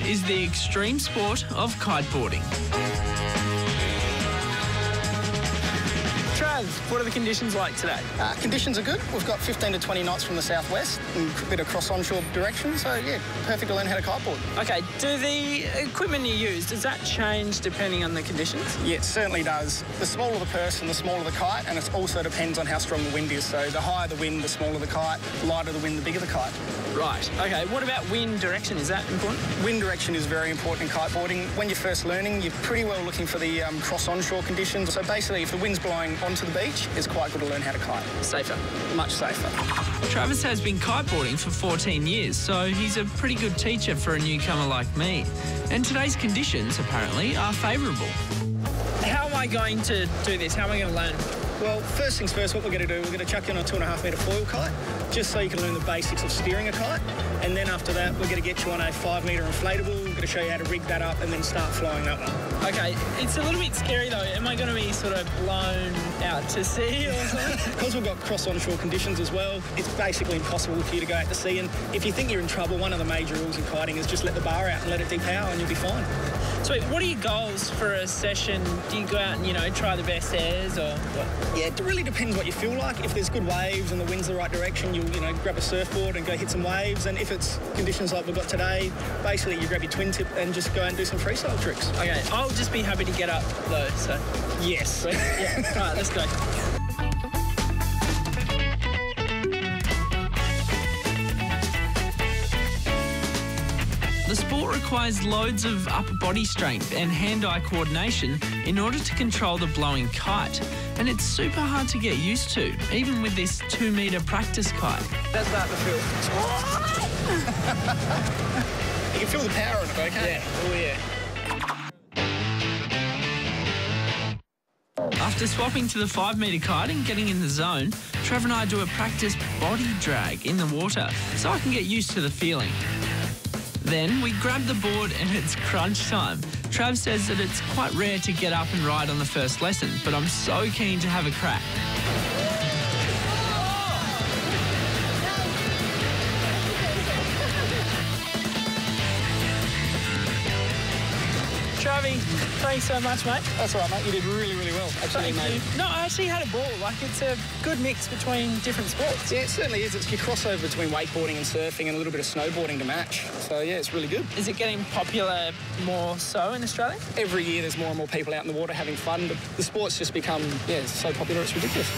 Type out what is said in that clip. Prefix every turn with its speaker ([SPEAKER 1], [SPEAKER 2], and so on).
[SPEAKER 1] is the extreme sport of kiteboarding. Trav, what are the conditions like today?
[SPEAKER 2] Conditions are good. We've got 15 to 20 knots from the southwest and a bit of cross-onshore direction, so yeah, perfect to learn how to kiteboard.
[SPEAKER 1] Okay, do the equipment you use, does that change depending on the conditions?
[SPEAKER 2] Yeah, it certainly does. The smaller the person, the smaller the kite, and it also depends on how strong the wind is. So the higher the wind, the smaller the kite, the lighter the wind, the bigger the kite.
[SPEAKER 1] Right, okay. What about wind direction? Is that important?
[SPEAKER 2] Wind direction is very important in kiteboarding. When you're first learning, you're pretty well looking for the cross-onshore conditions. So basically, if the wind's blowing onto the beach, it's quite good to learn how to kite.
[SPEAKER 1] Safer.
[SPEAKER 2] Much safer.
[SPEAKER 1] Travis has been kiteboarding for 14 years, so he's a pretty good teacher for a newcomer like me. And today's conditions, apparently, are favourable. How am I going to do this? How am I going to learn?
[SPEAKER 2] Well, first things first, what we're going to do, we're going to chuck you on a 2.5 metre foil kite, just so you can learn the basics of steering a kite. And then after that, we're going to get you on a 5 metre inflatable. We're going to show you how to rig that up and then start flying that one.
[SPEAKER 1] Okay, it's a little bit scary though. Am I going to be sort of blown out to sea or something?
[SPEAKER 2] Because we've got cross-onshore conditions as well, it's basically impossible for you to go out to sea. And if you think you're in trouble, one of the major rules in kiting is just let the bar out and let it depower and you'll be fine.
[SPEAKER 1] Sweet. What are your goals for a session? Do you go out and, try the best airs or what?
[SPEAKER 2] Yeah, it really depends what you feel like. If there's good waves and the wind's the right direction, you'll, grab a surfboard and go hit some waves. And if it's conditions like we've got today, basically you grab your twin tip and just go and do some freestyle tricks.
[SPEAKER 1] Okay, I'll just be happy to get up though, so.
[SPEAKER 2] Yes.
[SPEAKER 1] Yeah, all right, let's go. The sport requires loads of upper body strength and hand-eye coordination in order to control the blowing kite. And it's super hard to get used to, even with this 2 metre practice kite.
[SPEAKER 2] That's that to feel. You can feel the power in it, okay?
[SPEAKER 1] Yeah, oh yeah. After swapping to the 5 metre kite and getting in the zone, Trav and I do a practice body drag in the water so I can get used to the feeling. Then we grab the board and it's crunch time. Trav says that it's quite rare to get up and ride on the first lesson, but I'm so keen to have a crack. Travi, thanks so much, mate.
[SPEAKER 2] That's all right, mate. You did really, really well. Actually,
[SPEAKER 1] Thank you. No, I actually had a ball. It's a good mix between different sports.
[SPEAKER 2] Yeah, it certainly is. It's your crossover between wakeboarding and surfing and a little bit of snowboarding to match. So, yeah, it's really good.
[SPEAKER 1] Is it getting popular more so in Australia?
[SPEAKER 2] Every year there's more and more people out in the water having fun, but the sport's just become, so popular it's ridiculous.